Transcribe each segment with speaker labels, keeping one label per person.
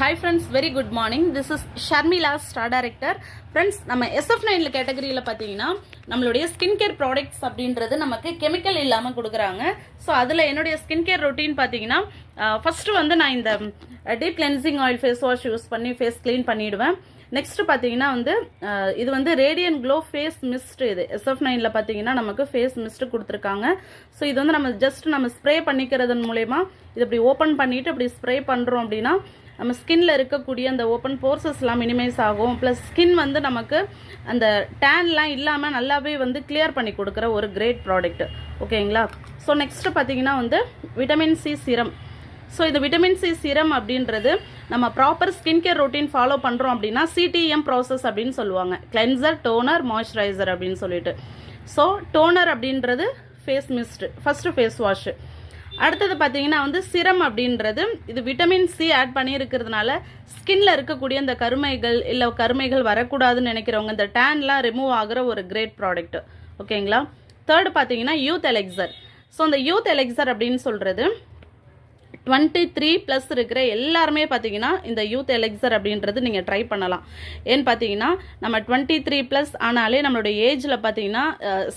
Speaker 1: Hi friends, very good morning. This is Sharmila, Star Director. Friends, நம்ம SF9 கேட்டகரியில் பார்த்தீங்கன்னா நம்மளுடைய ஸ்கின் கேர் ப்ராடக்ட்ஸ் அப்படின்றது நமக்கு கெமிக்கல் இல்லாமல் கொடுக்குறாங்க. ஸோ அதில் என்னுடைய ஸ்கின் கேர் ரொட்டீன் பார்த்தீங்கன்னா ஃபஸ்ட்டு வந்து நான் இந்த deep cleansing oil face wash use பண்ணி ஃபேஸ் க்ளீன் பண்ணிவிடுவேன். நெக்ஸ்ட் பார்த்தீங்கன்னா வந்து இது வந்து ரேடியன் க்ளோ ஃபேஸ் மிஸ்ட். இது SF9ல பார்த்தீங்கன்னா நமக்கு ஃபேஸ் மிஸ்ட் கொடுத்துருக்காங்க. ஸோ இது வந்து நம்ம ஸ்ப்ரே பண்ணிக்கிறதன் மூலயமா இது இப்படி ஓப்பன் பண்ணிவிட்டு இப்படி ஸ்ப்ரே பண்ணுறோம் அப்படின்னா நம்ம ஸ்கின்ல இருக்கக்கூடிய அந்த ஓப்பன் போர்சஸ்லாம் மினிமைஸ் ஆகும். ப்ளஸ் ஸ்கின் வந்து நமக்கு அந்த டேன்லாம் இல்லாமல் நல்லாவே வந்து கிளியர் பண்ணி கொடுக்குற ஒரு கிரேட் ப்ராடக்ட். ஓகேங்களா? ஸோ நெக்ஸ்ட்டு பார்த்தீங்கன்னா வந்து விட்டமின் சி சிரம். ஸோ இந்த விட்டமின் சி சிரம் அப்படின்றது நம்ம proper skin care routine follow பண்ணுறோம் அப்படின்னா CTM ப்ராசஸ் அப்படின்னு சொல்லுவாங்க. கிளென்சர், டோனர், மாய்ஸ்சரைசர் அப்படின்னு சொல்லிட்டு. ஸோ டோனர் அப்படின்றது face mist, first face wash. அடுத்தது பார்த்தீங்கன்னா வந்து சிரம் அப்படின்றது இது விட்டமின் சி ஆட் பண்ணியிருக்கிறதுனால ஸ்கின்ல இருக்கக்கூடிய இந்த கருமைகள் இல்லை கருமைகள் வரக்கூடாதுன்னு நினைக்கிறவங்க இந்த டேன்லாம் ரிமூவ் ஆகிற ஒரு கிரேட் ப்ராடக்ட். ஓகேங்களா? தேர்டு பார்த்தீங்கன்னா யூத் எலெக்சர். ஸோ இந்த யூத் எலெக்சர் அப்படின்னு சொல்கிறது 23+ இருக்கிற எல்லாருமே பார்த்தீங்கன்னா இந்த யூத் எலெக்சர் அப்படின்றது நீங்கள் ட்ரை பண்ணலாம். ஏன்னு பார்த்தீங்கன்னா நம்ம 23+ ஆனாலே நம்மளுடைய ஏஜில் பார்த்தீங்கன்னா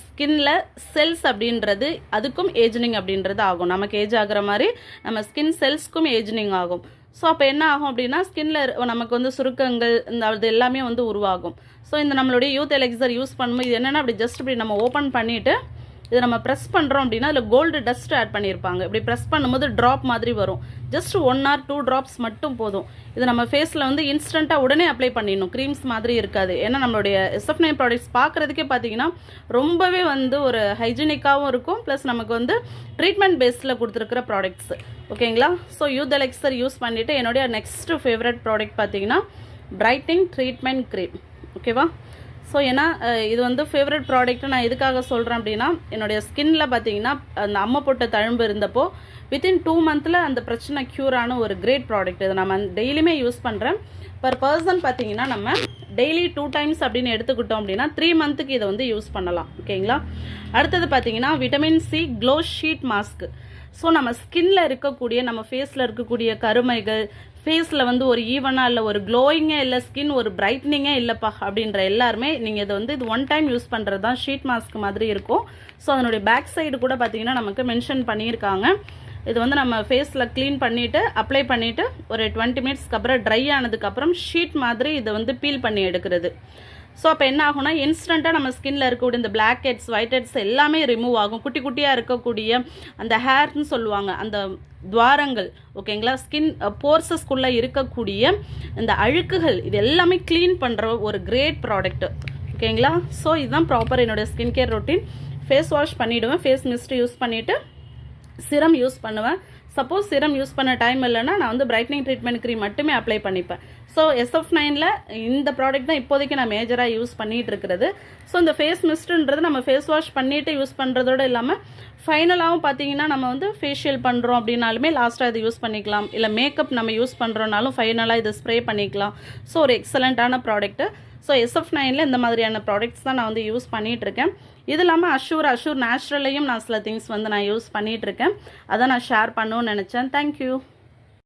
Speaker 1: ஸ்கின்ல செல்ஸ் அப்படின்றது அதுக்கும் ஏஜ்னிங் அப்படின்றது ஆகும். நமக்கு ஏஜ் ஆகிற மாதிரி நம்ம ஸ்கின் செல்ஸ்க்கும் ஏஜ்னிங் ஆகும். ஸோ அப்போ என்ன ஆகும் அப்படின்னா ஸ்கின்ல நமக்கு வந்து சுருக்கங்கள் இந்த அது எல்லாமே வந்து உருவாகும். ஸோ இந்த நம்மளுடைய யூத் எலெக்சர் யூஸ் பண்ணும்போது இது என்னென்னா அப்படி ஜஸ்ட் இப்படி நம்ம ஓப்பன் பண்ணிவிட்டு இதை நம்ம ப்ரெஸ் பண்ணுறோம் அப்படின்னா அதில் கோல்டு டஸ்ட் ஆட் பண்ணியிருப்பாங்க. இப்படி ப்ரெஸ் பண்ணும்போது ட்ராப் மாதிரி வரும். ஜஸ்ட் 1 or 2 ட்ராப்ஸ் மட்டும் போதும். இது நம்ம ஃபேஸில் வந்து இன்ஸ்டண்ட்டாக உடனே அப்ளை பண்ணிடணும். க்ரீம்ஸ் மாதிரி இருக்காது. ஏன்னா நம்மளுடைய SF9 ப்ராடக்ட்ஸ் பார்க்குறதுக்கே பார்த்தீங்கன்னா ரொம்பவே வந்து ஒரு ஹைஜீனிக்காகவும் இருக்கும். ப்ளஸ் நமக்கு வந்து ட்ரீட்மெண்ட் பேஸில் கொடுத்துருக்கிற ப்ராடக்ட்ஸ். ஓகேங்களா? ஸோ யூத் எலெக்சர் யூஸ் பண்ணிவிட்டு என்னுடைய நெக்ஸ்ட் ஃபேவரட் ப்ராடக்ட் பார்த்தீங்கன்னா பிரைட்னிங் ட்ரீட்மெண்ட் க்ரீம். ஓகேவா? ஸோ ஏன்னா இது வந்து ஃபேவரட் ப்ராடக்ட்டு நான் எதுக்காக சொல்கிறேன் அப்படின்னா என்னுடைய ஸ்கின்ல பார்த்தீங்கன்னா அந்த அம்மை போட்ட தழும்பு இருந்தப்போ வித்தின் 2 months அந்த பிரச்சனை க்யூரான ஒரு கிரேட் ப்ராடக்ட். இது நம்ம டெய்லியுமே யூஸ் பண்ணுறேன். பர் பர்சன் பார்த்தீங்கன்னா நம்ம டெய்லி 2 times அப்படின்னு எடுத்துக்கிட்டோம் அப்படின்னா 3 months இதை வந்து யூஸ் பண்ணலாம். ஓகேங்களா? அடுத்தது பார்த்தீங்கன்னா vitamin C glow sheet mask. So நம்ம ஸ்கின்ல இருக்கக்கூடிய நம்ம ஃபேஸில் இருக்கக்கூடிய கருமைகள் ஃபேஸில் வந்து ஒரு ஈவனாக இல்லை ஒரு க்ளோயிங்கே இல்லை ஸ்கின் ஒரு பிரைட்னிங்கே இல்லைப்பா அப்படின்ற எல்லாருமே நீங்கள் இதை வந்து இது 1 time யூஸ் பண்ணுறது தான் ஷீட் மாஸ்க் மாதிரி இருக்கும். ஸோ அதனுடைய பேக் சைடு கூட பார்த்தீங்கன்னா நமக்கு மென்ஷன் பண்ணியிருக்காங்க. இது வந்து நம்ம ஃபேஸில் க்ளீன் பண்ணிவிட்டு அப்ளை பண்ணிவிட்டு ஒரு 20 minutes அப்புறம் ட்ரை ஆனதுக்கப்புறம் ஷீட் மாதிரி இதை வந்து பீல் பண்ணி எடுக்கிறது. ஸோ அப்போ என்ன ஆகும்னா இன்ஸ்டண்ட்டாக நம்ம ஸ்கின்ல இருக்கக்கூடிய இந்த பிளாக் ஹெட்ஸ் ஒயிட் ஹெட்ஸ் எல்லாமே ரிமூவ் ஆகும். குட்டி குட்டியாக இருக்கக்கூடிய அந்த ஹேர்னு சொல்லுவாங்க அந்த துவாரங்கள். ஓகேங்களா? ஸ்கின் போர்சஸ்குள்ளே இருக்கக்கூடிய இந்த அழுக்குகள் இது எல்லாமே க்ளீன் பண்ணுற ஒரு கிரேட் ப்ராடக்ட். ஓகேங்களா? ஸோ இதுதான் ப்ராப்பர் என்னோடய skin care routine. Face wash பண்ணிவிடுவேன். ஃபேஸ் மிஸ்ட் யூஸ் பண்ணிவிட்டு சிரம் யூஸ் பண்ணுவேன். சப்போஸ் சிரம் யூஸ் பண்ண டைம் இல்லைன்னா நான் வந்து பிரைட்னிங் ட்ரீட்மெண்ட் க்ரீம் மட்டுமே அப்ளை பண்ணிப்பேன். ஸோ SF9ல இந்த ப்ராடக்ட் தான் இப்போதைக்கு நான் மேஜராக யூஸ் பண்ணிகிட்டு இருக்கிறது. ஸோ இந்த ஃபேஸ் மிஸ்ட்ன்றது நம்ம ஃபேஸ் வாஷ் பண்ணிவிட்டு யூஸ் பண்ணுறதோடு இல்லாமல் ஃபைனலாகவும் பார்த்தீங்கன்னா நம்ம வந்து ஃபேஷியல் பண்ணுறோம் அப்படின்னாலுமே லாஸ்ட்டாக இது யூஸ் பண்ணிக்கலாம். இல்லை மேக்கப் நம்ம யூஸ் பண்ணுறோனாலும் ஃபைனலாக இதை ஸ்ப்ரே பண்ணிக்கலாம். ஸோ ஒரு எக்ஸலண்ட்டான ப்ராடக்ட்டு. ஸோ SF9ல இந்த மாதிரியான ப்ராடக்ட்ஸ் தான் நான் வந்து யூஸ் பண்ணிகிட்ருக்கேன். இது இல்லாமல் அஷூர் நேச்சுரலையும் நான் சில திங்ஸ் வந்து நான் யூஸ் பண்ணிகிட்ருக்கேன். அதை நான் ஷேர் பண்ணணும்னு நினச்சேன். தேங்க்யூ.